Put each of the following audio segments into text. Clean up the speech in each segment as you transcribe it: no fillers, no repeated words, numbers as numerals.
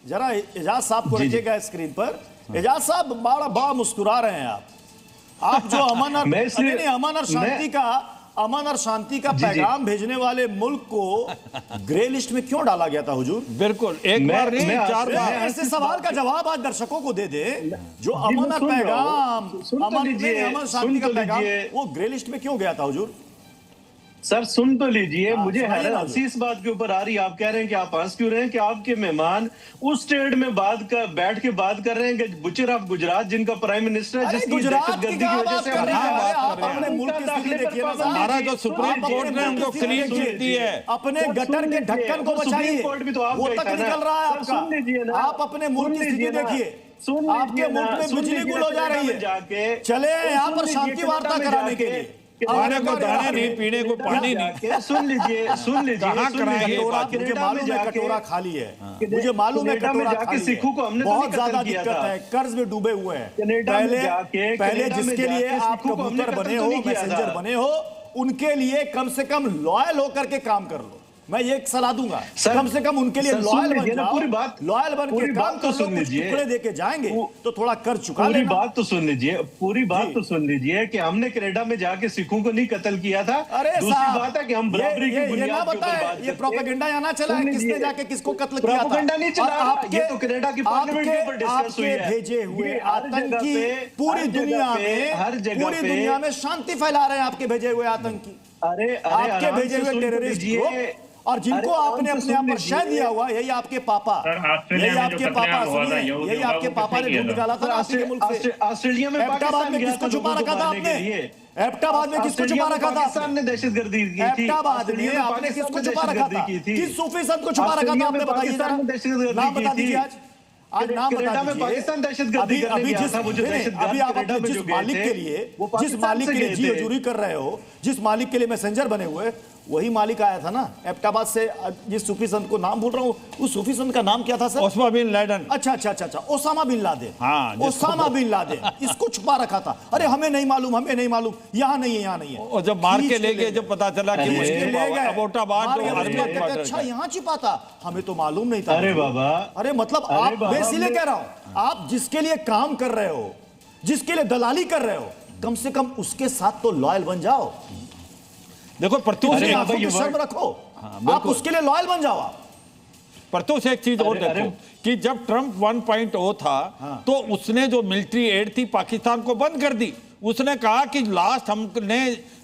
जरा एजाज साहब को रखिएगा स्क्रीन पर। एजाज साहब बड़ा मुस्कुरा रहे हैं आप जो अमन और शांति का पैगाम भेजने वाले मुल्क को ग्रे लिस्ट में क्यों डाला गया था हुजूर? बिल्कुल, एक बार नहीं 4 बार। ऐसे सवाल का जवाब आज दर्शकों को दे दे जो अमन और पैगाम, अमन शांति का पैगाम वो ग्रे लिस्ट में क्यों गया था हुजूर? सर सुन तो लीजिए, मुझे हंसी इस बात के ऊपर आ रही है। आप कह रहे हैं कि आप हंस क्यों रहे हैं कि आपके मेहमान उस स्टेट में बैठ के बात कर रहे हैं कि बुचर ऑफ गुजरात जिनका प्राइम मिनिस्टर है, जिसकी दहशतगर्दी की वजह से हमारा जो सुप्रीम कोर्ट ने उनको क्लीन चिट दी है। अपने गटर के ढक्कन को बचाइए, वो तक निकल रहा है आपका। आप अपने मुल्क की स्थिति देखिए, आपके मुल्क में बिजली गुल हो जा रही है। चले यहाँ पर शांति वार्ता कराने के लिए, खाने को दाने नहीं, पीने को पानी नहीं। सुन लीजिए कटोरा खाली है, मुझे मालूम है कटोरा खाली है, बहुत ज्यादा दिक्कत है, कर्ज में डूबे हुए हैं। पहले जिसके लिए आप कबूतर बने हो, मैसेंजर बने हो, उनके लिए कम से कम लॉयल होकर के काम कर लो। मैं ये एक सलाह दूंगा, कम से कम उनके लिए लॉयल बन जाओ। लॉयल बन के काम तो सुन लीजिए, टुकड़े देके जाएंगे तो थोड़ा कर चुका पूरी बात तो सुन लीजिए, पूरी बात तो सुन लीजिए कि हमने कनाडा में जाके सिखों को नहीं कत्ल किया था। अरे दूसरी बात है कि हम बराबरी की बुनियाद पर बात करते हैं। ये प्रोपेगेंडा यहाँ ना चला है, किसने जाके किसको कत्ल किया था? प्रोपेगेंडा नहीं चला, ये तो कनाडा की पार्लियामेंट के ऊपर डिस्कस हुई है। भेजे हुए आतंकी पूरी दुनिया में शांति फैला रहे हैं, आपके भेजे हुए आतंकी, आपके भेजे हुए टेररिस्ट ग्रुप, और जिनको आपने अपने आप पर शह दिया हुआ, यही आपके पापा, यही आपके पापा ने ढूंढ निकाला था आपके मुल्क से। ऑस्ट्रेलिया में एबटाबाद में किसको छुपा रखा था आपने? एबटाबाद में किसको छुपा रखा था? पाकिस्तान ने दहशतगर्दी की थी। एबटाबाद में आपने किसको छुपा रखा था? किस सूफी संत को छुपा रखा था आपने? बताइए जरा, नाम बता दीजिए आज नाम बता दीजिए। पाकिस्तान दहशतगर्दी अभी आप अपने जिस मालिक के लिए जी हजूरी कर रहे हो, जिस मालिक के लिए मैसेंजर बने हुए, वही मालिक आया था ना एबटाबाद से। जिस सूफी संत को नाम बोल रहा हूँ, उस सूफी संत का नाम क्या था सर? Osama bin Laden. अच्छा, ओसामा बिन लादेन। हाँ, ओसामा बिन लादेन, इसको छुपा रखा था। अरे हमें नहीं मालूम, यहाँ नहीं है। और जब मार के ले गए, जब पता चला कि मुश्किल ले गए, अच्छा यहाँ छिपा था, हमें तो मालूम नहीं था। अरे बाबा, अरे मतलब आप, मैं इसलिए कह रहा हूँ, आप जिसके लिए काम कर रहे हो, जिसके लिए दलाली कर रहे हो, कम से कम उसके साथ तो लॉयल बन जाओ। देखो प्रत्युष शर्म रखो, आप उसके लिए लॉयल बन जाओ। आप प्रत्युष एक चीज और देखो कि जब ट्रंप 1.0 था तो उसने जो मिलिट्री एड थी पाकिस्तान को बंद कर दी। उसने कहा कि लास्ट हमने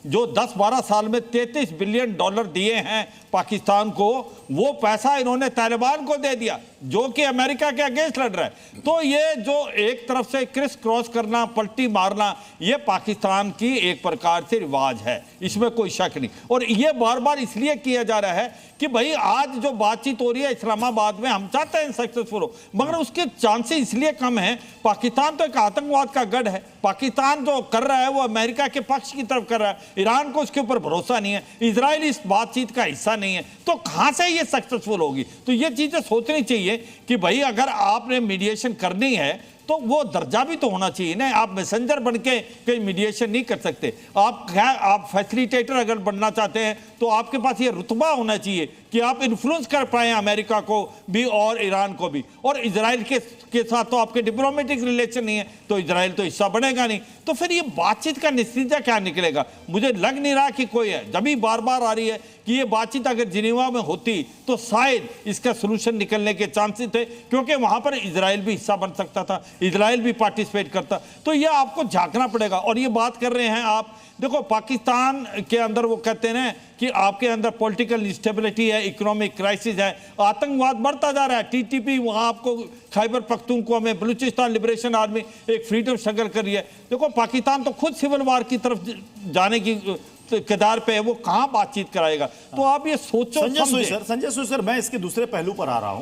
जो 10-12 साल में $33 बिलियन दिए हैं पाकिस्तान को, वो पैसा इन्होंने तालिबान को दे दिया, जो कि अमेरिका के अगेंस्ट लड़ रहा है। तो ये जो एक तरफ से क्रिस क्रॉस करना, पलटी मारना, ये पाकिस्तान की एक प्रकार से रिवाज है, इसमें कोई शक नहीं। और ये बार बार इसलिए किया जा रहा है कि भाई आज जो बातचीत हो रही है इस्लामाबाद में, हम चाहते हैं सक्सेसफुल हो, मगर उसके चांसेस इसलिए कम है। पाकिस्तान तो एक आतंकवाद का गढ़ है, पाकिस्तान जो कर रहा है वो अमेरिका के पक्ष की तरफ कर रहा है, ईरान को उसके ऊपर भरोसा नहीं है, इजराइल इस बातचीत का हिस्सा नहीं है, तो कहां से ये सक्सेसफुल होगी? तो ये चीजें सोचनी चाहिए कि भाई अगर आपने मीडिएशन करनी है तो वो दर्जा भी तो होना चाहिए ना। आप मैसेंजर बन के कहीं मीडिएशन नहीं कर सकते। आप फैसिलिटेटर अगर बनना चाहते हैं तो आपके पास ये रुतबा होना चाहिए कि आप इन्फ्लुएंस कर पाए अमेरिका को भी और ईरान को भी। और इजराइल के साथ तो आपके डिप्लोमेटिक रिलेशन नहीं है, तो इजराइल तो हिस्सा बनेगा नहीं। तो फिर ये बातचीत का नतीजा क्या निकलेगा? मुझे लग नहीं रहा कि कोई है। जब भी बार बार आ रही है कि ये बातचीत अगर जिनेवा में होती तो शायद इसका सोल्यूशन निकलने के चांसेस थे, क्योंकि वहां पर इजराइल भी हिस्सा बन सकता था, इजराइल भी पार्टिसिपेट करता। तो ये आपको झांकना पड़ेगा। और ये बात कर रहे हैं आप, देखो पाकिस्तान के अंदर वो कहते हैं ना कि आपके अंदर पॉलिटिकल इंस्टेबिलिटी है, इकोनॉमिक क्राइसिस है, आतंकवाद बढ़ता जा रहा है। टीटीपी वहां आपको खैबर पख्तूनख्वा में बलूचिस्तान लिबरेशन आर्मी एक फ्रीडम स्ट्रगल कर रही है। देखो पाकिस्तान तो खुद सिविल वार की तरफ जाने की किरदार पे है, वो कहां बातचीत कराएगा? तो आप ये सोचो। संजय सुई सर, मैं इसके दूसरे पहलू पर आ रहा हूं।